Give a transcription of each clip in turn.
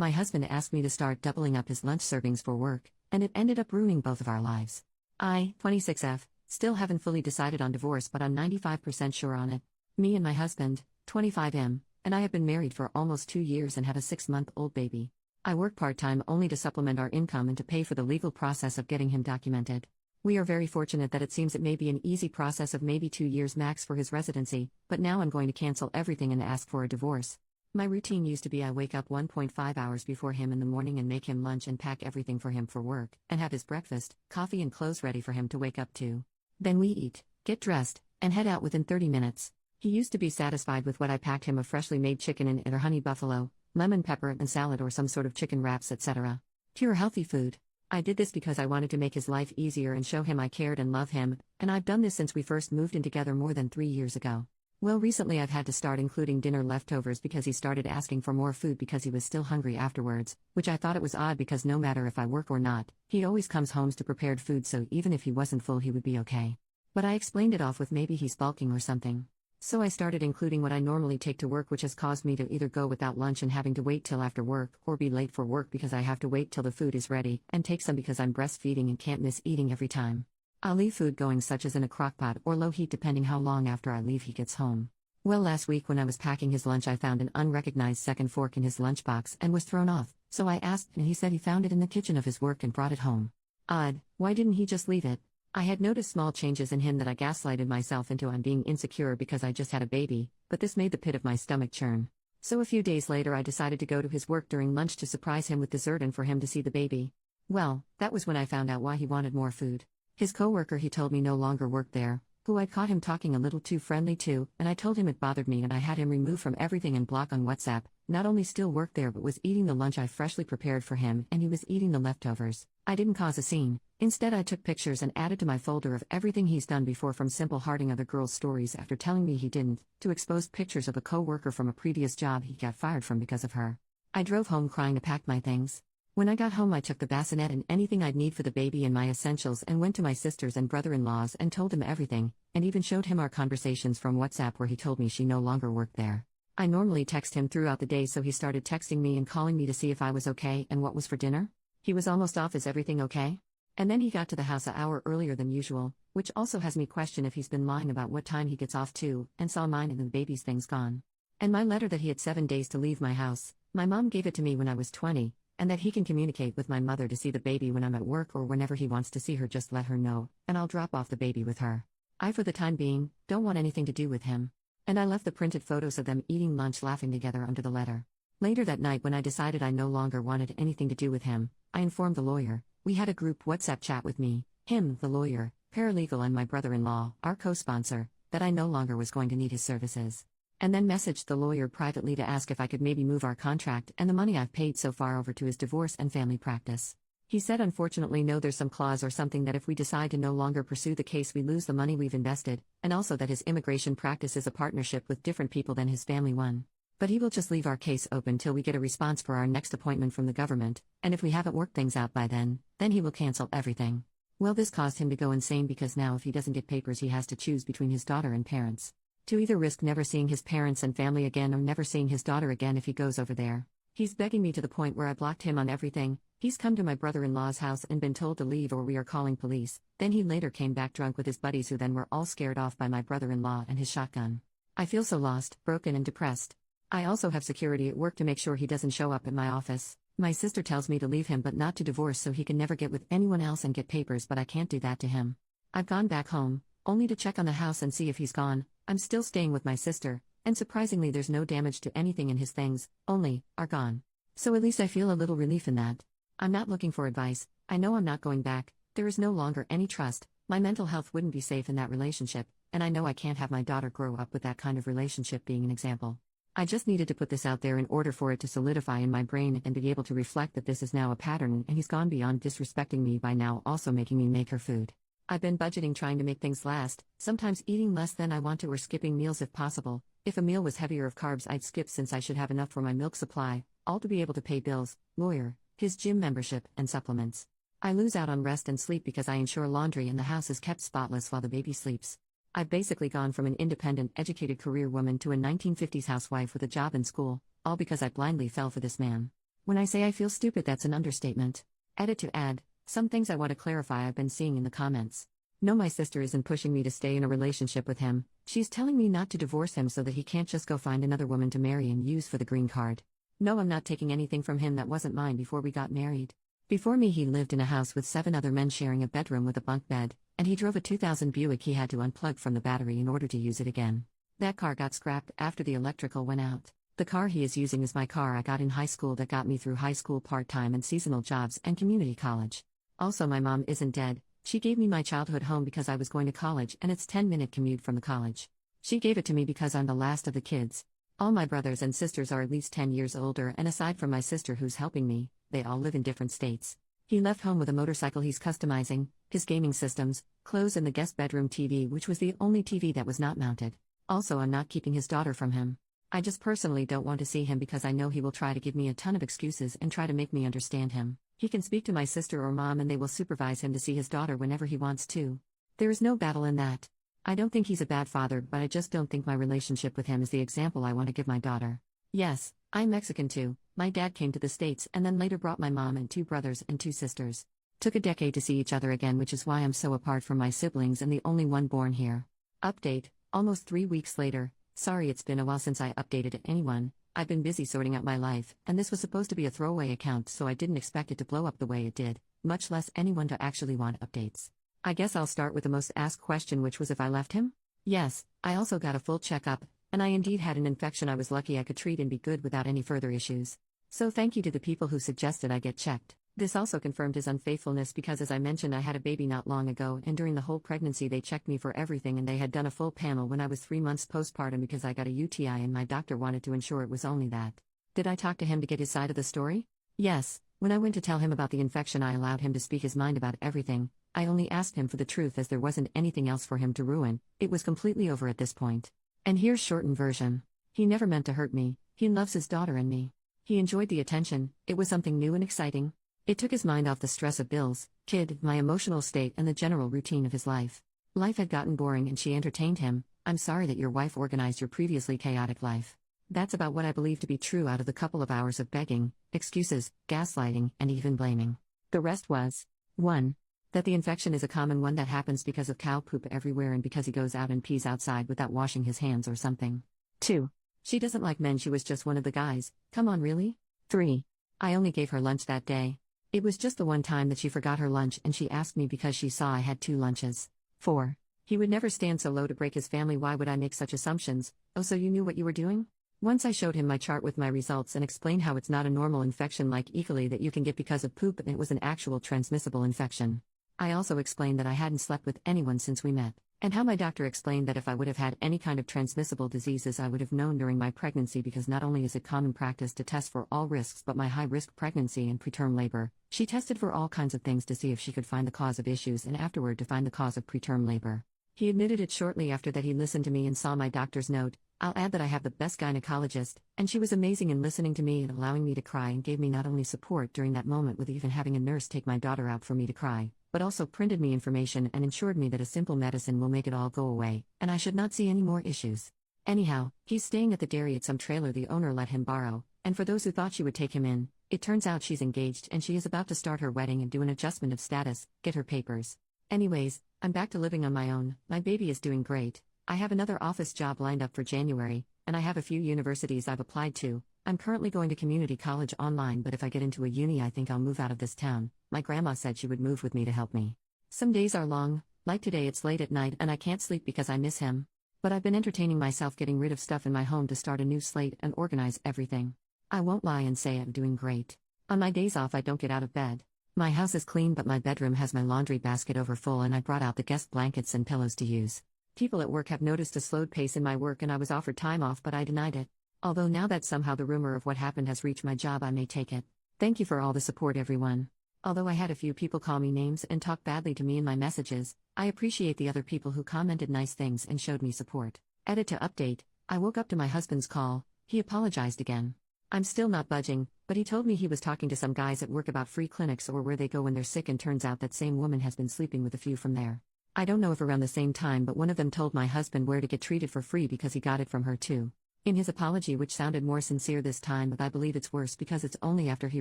My husband asked me to start doubling up his lunch servings for work, and it ended up ruining both of our lives. I, 26F, still haven't fully decided on divorce, but I'm 95% sure on it. Me and my husband, 25M, and I have been married for almost 2 years and have a 6-month-old baby. I work part-time only to supplement our income and to pay for the legal process of getting him documented. We are very fortunate that it seems it may be an easy process of maybe 2 years max for his residency, but now I'm going to cancel everything and ask for a divorce. My routine used to be I wake up 1.5 hours before him in the morning and make him lunch and pack everything for him for work, and have his breakfast, coffee and clothes ready for him to wake up to. Then we eat, get dressed, and head out within 30 minutes. He used to be satisfied with what I packed him of freshly made chicken and either honey buffalo, lemon pepper and salad or some sort of chicken wraps, etc. Pure healthy food. I did this because I wanted to make his life easier and show him I cared and love him, and I've done this since we first moved in together more than 3 years ago. Well, recently I've had to start including dinner leftovers because he started asking for more food because he was still hungry afterwards, which I thought it was odd because no matter if I work or not, he always comes home to prepared food, so even if he wasn't full he would be okay. But I explained it off with maybe he's bulking or something. So I started including what I normally take to work, which has caused me to either go without lunch and having to wait till after work, or be late for work because I have to wait till the food is ready, and take some because I'm breastfeeding and can't miss eating every time. I'll leave food going such as in a crockpot or low heat depending how long after I leave he gets home. Well, last week when I was packing his lunch I found an unrecognized second fork in his lunchbox and was thrown off, so I asked and he said he found it in the kitchen of his work and brought it home. Odd, why didn't he just leave it? I had noticed small changes in him that I gaslighted myself into on being insecure because I just had a baby, but this made the pit of my stomach churn. So a few days later I decided to go to his work during lunch to surprise him with dessert and for him to see the baby. Well, that was when I found out why he wanted more food. His coworker he told me no longer worked there, who I'd caught him talking a little too friendly to, and I told him it bothered me and I had him removed from everything and block on WhatsApp, not only still worked there but was eating the lunch I freshly prepared for him and he was eating the leftovers. I didn't cause a scene, instead I took pictures and added to my folder of everything he's done before, from simple hearting other girls' stories after telling me he didn't, to exposed pictures of a coworker from a previous job he got fired from because of her. I drove home crying to pack my things. When I got home I took the bassinet and anything I'd need for the baby and my essentials and went to my sisters and brother-in-laws and told them everything, and even showed him our conversations from WhatsApp where he told me she no longer worked there. I normally text him throughout the day, so he started texting me and calling me to see if I was okay and what was for dinner. He was almost off "Is everything okay?" And then he got to the house an hour earlier than usual, which also has me question if he's been lying about what time he gets off too, and saw mine and the baby's things gone. And my letter that he had 7 days to leave my house, my mom gave it to me when I was 20, and that he can communicate with my mother to see the baby when I'm at work or whenever he wants to see her, just let her know, and I'll drop off the baby with her. I, for the time being, don't want anything to do with him. And I left the printed photos of them eating lunch laughing together under the letter. Later that night when I decided I no longer wanted anything to do with him, I informed the lawyer. We had a group WhatsApp chat with me, him, the lawyer, paralegal and my brother-in-law, our co-sponsor, that I no longer was going to need his services. And then messaged the lawyer privately to ask if I could maybe move our contract and the money I've paid so far over to his divorce and family practice. He said unfortunately no, there's some clause or something that if we decide to no longer pursue the case we lose the money we've invested, and also that his immigration practice is a partnership with different people than his family one. But he will just leave our case open till we get a response for our next appointment from the government, and if we haven't worked things out by then he will cancel everything. Well, this caused him to go insane because now if he doesn't get papers he has to choose between his daughter and parents. To either risk never seeing his parents and family again or never seeing his daughter again if he goes over there. He's begging me to the point where I blocked him on everything. He's come to my brother-in-law's house and been told to leave or we are calling police. Then he later came back drunk with his buddies who then were all scared off by my brother-in-law and his shotgun. I feel so lost, broken and depressed. I also have security at work to make sure he doesn't show up at my office. My sister tells me to leave him but not to divorce so he can never get with anyone else and get papers, but I can't do that to him. I've gone back home, only to check on the house and see if he's gone. I'm still staying with my sister, and surprisingly there's no damage to anything in his things, only, are gone. So at least I feel a little relief in that. I'm not looking for advice, I know I'm not going back, there is no longer any trust, my mental health wouldn't be safe in that relationship, and I know I can't have my daughter grow up with that kind of relationship being an example. I just needed to put this out there in order for it to solidify in my brain and be able to reflect that this is now a pattern and he's gone beyond disrespecting me by now also making me make her food. I've been budgeting, trying to make things last, sometimes eating less than I want to or skipping meals if possible. If a meal was heavier of carbs I'd skip since I should have enough for my milk supply, all to be able to pay bills, lawyer, his gym membership, and supplements. I lose out on rest and sleep because I ensure laundry and the house is kept spotless while the baby sleeps. I've basically gone from an independent, educated career woman to a 1950s housewife with a job and school, all because I blindly fell for this man. When I say I feel stupid, that's an understatement. Edit to add, some things I want to clarify I've been seeing in the comments. No, my sister isn't pushing me to stay in a relationship with him. She's telling me not to divorce him so that he can't just go find another woman to marry and use for the green card. No, I'm not taking anything from him that wasn't mine before we got married. Before me, he lived in a house with 7 other men sharing a bedroom with a bunk bed, and he drove a 2000 Buick he had to unplug from the battery in order to use it again. That car got scrapped after the electrical went out. The car he is using is my car I got in high school that got me through high school part-time and seasonal jobs and community college. Also, my mom isn't dead. She gave me my childhood home because I was going to college and it's 10-minute commute from the college. She gave it to me because I'm the last of the kids. All my brothers and sisters are at least 10 years older, and aside from my sister who's helping me, they all live in different states. He left home with a motorcycle he's customizing, his gaming systems, clothes, and the guest bedroom TV, which was the only TV that was not mounted. Also, I'm not keeping his daughter from him. I just personally don't want to see him because I know he will try to give me a ton of excuses and try to make me understand him. He can speak to my sister or mom and they will supervise him to see his daughter whenever he wants to. There is no battle in that. I don't think he's a bad father, but I just don't think my relationship with him is the example I want to give my daughter. Yes, I'm Mexican too. My dad came to the States and then later brought my mom and 2 brothers and 2 sisters. Took a decade to see each other again, which is why I'm so apart from my siblings and the only one born here. Update, almost 3 weeks later. Sorry it's been a while since I updated anyone. I've been busy sorting out my life, and this was supposed to be a throwaway account, so I didn't expect it to blow up the way it did, much less anyone to actually want updates. I guess I'll start with the most asked question, which was if I left him? Yes, I also got a full checkup, and I indeed had an infection I was lucky I could treat and be good without any further issues. So thank you to the people who suggested I get checked. This also confirmed his unfaithfulness because, as I mentioned, I had a baby not long ago, and during the whole pregnancy they checked me for everything, and they had done a full panel when I was 3 months postpartum because I got a UTI and my doctor wanted to ensure it was only that. Did I talk to him to get his side of the story? Yes. When I went to tell him about the infection, I allowed him to speak his mind about everything. I only asked him for the truth as there wasn't anything else for him to ruin. It was completely over at this point. And here's shortened version. He never meant to hurt me. He loves his daughter and me. He enjoyed the attention. It was something new and exciting. It took his mind off the stress of bills, kid, my emotional state, and the general routine of his life. Life had gotten boring and she entertained him. I'm sorry that your wife organized your previously chaotic life. That's about what I believe to be true out of the couple of hours of begging, excuses, gaslighting, and even blaming. The rest was 1. That the infection is a common one that happens because of cow poop everywhere and because he goes out and pees outside without washing his hands or something. 2. She doesn't like men, she was just one of the guys. Come on, really? 3. I only gave her lunch that day. It was just the one time that she forgot her lunch and she asked me because she saw I had 2 lunches. 4. He would never stand so low to break his family. Why would I make such assumptions? Oh, so you knew what you were doing? Once I showed him my chart with my results and explained how it's not a normal infection like E. coli that you can get because of poop and it was an actual transmissible infection. I also explained that I hadn't slept with anyone since we met, and how my doctor explained that if I would have had any kind of transmissible diseases I would have known during my pregnancy because not only is it common practice to test for all risks but my high-risk pregnancy and preterm labor, she tested for all kinds of things to see if she could find the cause of issues and afterward to find the cause of preterm labor. He admitted it shortly after that he listened to me and saw my doctor's note. I'll add that I have the best gynecologist, and she was amazing in listening to me and allowing me to cry and gave me not only support during that moment with even having a nurse take my daughter out for me to cry, but also printed me information and ensured me that a simple medicine will make it all go away, and I should not see any more issues. Anyhow, he's staying at the dairy at some trailer the owner let him borrow, and for those who thought she would take him in, it turns out she's engaged and she is about to start her wedding and do an adjustment of status, get her papers. Anyways, I'm back to living on my own. My baby is doing great. I have another office job lined up for January, and I have a few universities I've applied to. I'm currently going to community college online, but if I get into a uni I think I'll move out of this town. My grandma said she would move with me to help me. Some days are long, like today it's late at night and I can't sleep because I miss him. But I've been entertaining myself getting rid of stuff in my home to start a new slate and organize everything. I won't lie and say I'm doing great. On my days off I don't get out of bed. My house is clean but my bedroom has my laundry basket over full and I brought out the guest blankets and pillows to use. People at work have noticed a slowed pace in my work and I was offered time off but I denied it. Although now that somehow the rumor of what happened has reached my job I may take it. Thank you for all the support everyone. Although I had a few people call me names and talk badly to me in my messages, I appreciate the other people who commented nice things and showed me support. Edit to update, I woke up to my husband's call. He apologized again. I'm still not budging, but he told me he was talking to some guys at work about free clinics or where they go when they're sick, and turns out that same woman has been sleeping with a few from there. I don't know if around the same time, but one of them told my husband where to get treated for free because he got it from her too. In his apology, which sounded more sincere this time, but I believe it's worse because it's only after he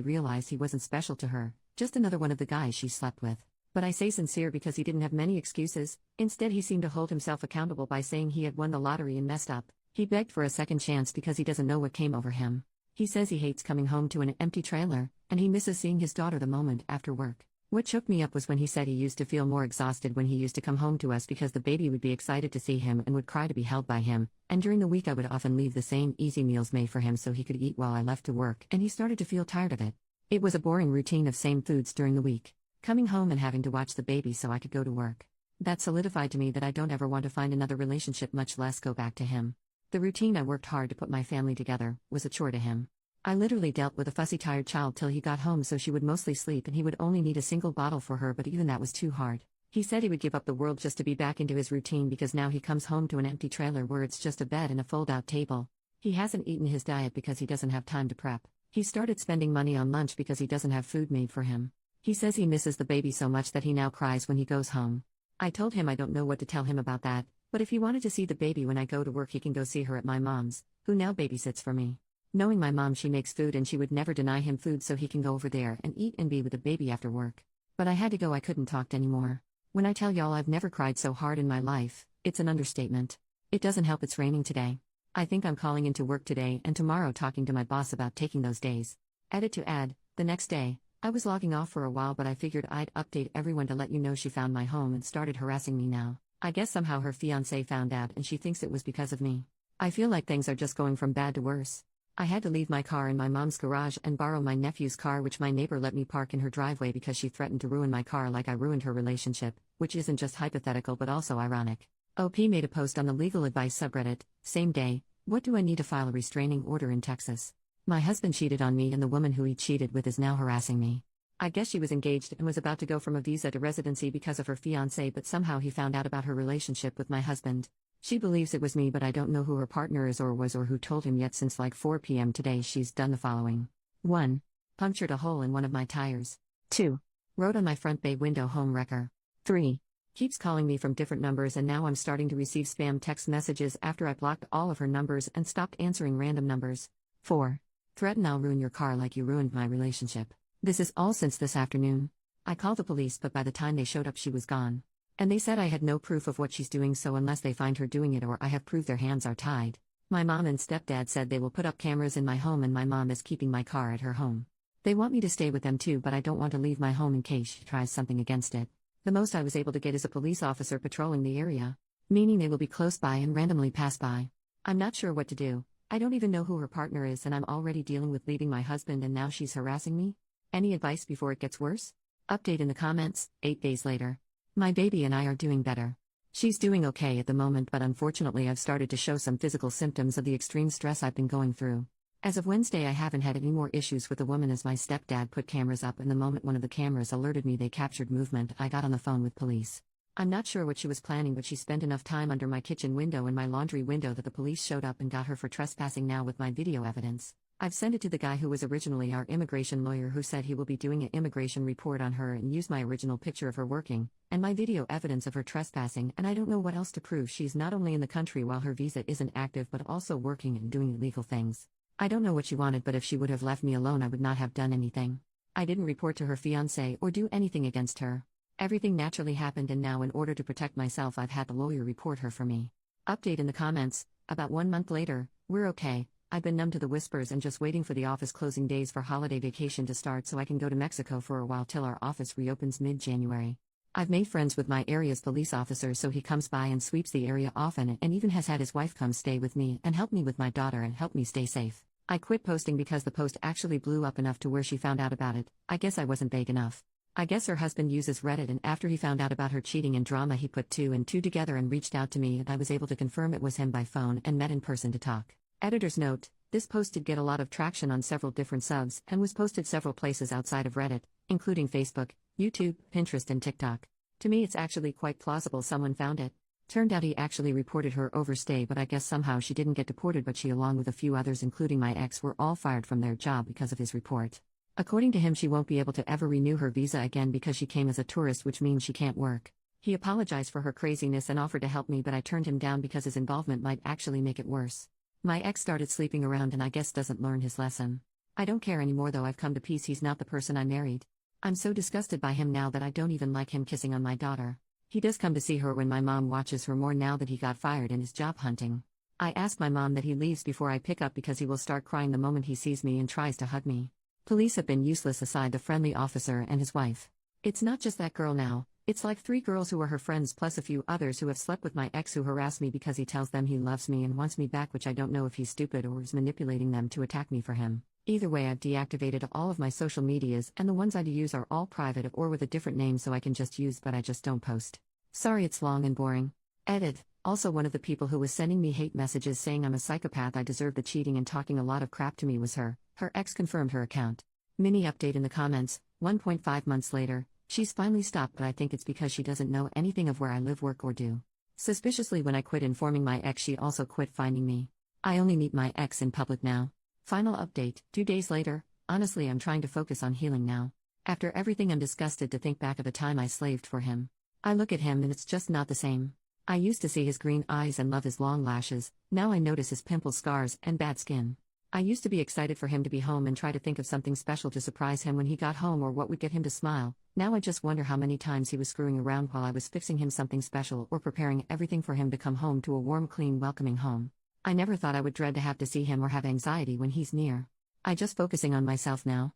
realized he wasn't special to her, just another one of the guys she slept with. But I say sincere because he didn't have many excuses. Instead, he seemed to hold himself accountable by saying he had won the lottery and messed up. He begged for a second chance because he doesn't know what came over him. He says he hates coming home to an empty trailer, and he misses seeing his daughter the moment after work. What shook me up was when he said he used to feel more exhausted when he used to come home to us because the baby would be excited to see him and would cry to be held by him, and during the week I would often leave the same easy meals made for him so he could eat while I left to work, and he started to feel tired of it. It was a boring routine of same foods during the week. Coming home and having to watch the baby so I could go to work. That solidified to me that I don't ever want to find another relationship, much less go back to him. The routine I worked hard to put my family together was a chore to him. I literally dealt with a fussy, tired child till he got home so she would mostly sleep and he would only need a single bottle for her, but even that was too hard. He said he would give up the world just to be back into his routine because now he comes home to an empty trailer where it's just a bed and a fold-out table. He hasn't eaten his diet because he doesn't have time to prep. He started spending money on lunch because he doesn't have food made for him. He says he misses the baby so much that he now cries when he goes home. I told him I don't know what to tell him about that, but if he wanted to see the baby when I go to work, he can go see her at my mom's, who now babysits for me. Knowing my mom, she makes food and she would never deny him food so he can go over there and eat and be with the baby after work. But I had to go, I couldn't talk anymore. When I tell y'all I've never cried so hard in my life, it's an understatement. It doesn't help it's raining today. I think I'm calling into work today and tomorrow talking to my boss about taking those days. Edit to add, the next day, I was logging off for a while but I figured I'd update everyone to let you know she found my home and started harassing me now. I guess somehow her fiancé found out and she thinks it was because of me. I feel like things are just going from bad to worse. I had to leave my car in my mom's garage and borrow my nephew's car, which my neighbor let me park in her driveway because she threatened to ruin my car like I ruined her relationship, which isn't just hypothetical but also ironic. OP made a post on the legal advice subreddit, same day, what do I need to file a restraining order in Texas? My husband cheated on me and the woman who he cheated with is now harassing me. I guess she was engaged and was about to go from a visa to residency because of her fiancé, but somehow he found out about her relationship with my husband. She believes it was me, but I don't know who her partner is or was or who told him yet. Since like 4 p.m. today she's done the following. 1. Punctured a hole in one of my tires. 2. Wrote on my front bay window home wrecker. 3. Keeps calling me from different numbers and now I'm starting to receive spam text messages after I blocked all of her numbers and stopped answering random numbers. 4. Threaten I'll ruin your car like you ruined my relationship. This is all since this afternoon. I called the police but by the time they showed up she was gone. And they said I had no proof of what she's doing, so unless they find her doing it or I have proof their hands are tied. My mom and stepdad said they will put up cameras in my home and my mom is keeping my car at her home. They want me to stay with them too, but I don't want to leave my home in case she tries something against it. The most I was able to get is a police officer patrolling the area, meaning they will be close by and randomly pass by. I'm not sure what to do. I don't even know who her partner is and I'm already dealing with leaving my husband and now she's harassing me. Any advice before it gets worse? Update in the comments, 8 days later. My baby and I are doing better. She's doing okay at the moment, but unfortunately I've started to show some physical symptoms of the extreme stress I've been going through. As of Wednesday I haven't had any more issues with the woman as my stepdad put cameras up and the moment one of the cameras alerted me they captured movement, I got on the phone with police. I'm not sure what she was planning, but she spent enough time under my kitchen window and my laundry window that the police showed up and got her for trespassing now with my video evidence. I've sent it to the guy who was originally our immigration lawyer who said he will be doing an immigration report on her and use my original picture of her working, and my video evidence of her trespassing, and I don't know what else to prove. She's not only in the country while her visa isn't active but also working and doing illegal things. I don't know what she wanted, but if she would have left me alone I would not have done anything. I didn't report to her fiancé or do anything against her. Everything naturally happened and now in order to protect myself I've had the lawyer report her for me. Update in the comments, about 1 month later, we're okay. I've been numb to the whispers and just waiting for the office closing days for holiday vacation to start so I can go to Mexico for a while till our office reopens mid-January. I've made friends with my area's police officer so he comes by and sweeps the area often and even has had his wife come stay with me and help me with my daughter and help me stay safe. I quit posting because the post actually blew up enough to where she found out about it. I guess I wasn't vague enough. I guess her husband uses Reddit and after he found out about her cheating and drama he put 2 and 2 together and reached out to me and I was able to confirm it was him by phone and met in person to talk. Editor's note, this post did get a lot of traction on several different subs and was posted several places outside of Reddit, including Facebook, YouTube, Pinterest and TikTok. To me it's actually quite plausible someone found it. Turned out he actually reported her overstay, but I guess somehow she didn't get deported, but she along with a few others including my ex were all fired from their job because of his report. According to him she won't be able to ever renew her visa again because she came as a tourist, which means she can't work. He apologized for her craziness and offered to help me, but I turned him down because his involvement might actually make it worse. My ex started sleeping around and I guess doesn't learn his lesson. I don't care anymore though, I've come to peace, he's not the person I married. I'm so disgusted by him now that I don't even like him kissing on my daughter. He does come to see her when my mom watches her more now that he got fired and is job hunting. I ask my mom that he leaves before I pick up because he will start crying the moment he sees me and tries to hug me. Police have been useless aside the friendly officer and his wife. It's not just that girl now, it's like 3 girls who are her friends plus a few others who have slept with my ex who harass me because he tells them he loves me and wants me back, which I don't know if he's stupid or is manipulating them to attack me for him. Either way, I've deactivated all of my social medias and the ones I do use are all private or with a different name so I can just use but I just don't post. Sorry it's long and boring. Edit. Also, one of the people who was sending me hate messages saying I'm a psychopath, I deserve the cheating and talking a lot of crap to me was her. Her ex confirmed her account. Mini update in the comments, 1.5 months later, she's finally stopped but I think it's because she doesn't know anything of where I live, work or do. Suspiciously, when I quit informing my ex, she also quit finding me. I only meet my ex in public now. Final update, 2 days later. Honestly, I'm trying to focus on healing now. After everything, I'm disgusted to think back of the time I slaved for him. I look at him and it's just not the same. I used to see his green eyes and love his long lashes, now I notice his pimple scars and bad skin. I used to be excited for him to be home and try to think of something special to surprise him when he got home or what would get him to smile. Now I just wonder how many times he was screwing around while I was fixing him something special or preparing everything for him to come home to a warm, clean, welcoming home. I never thought I would dread to have to see him or have anxiety when he's near. I just focusing on myself now.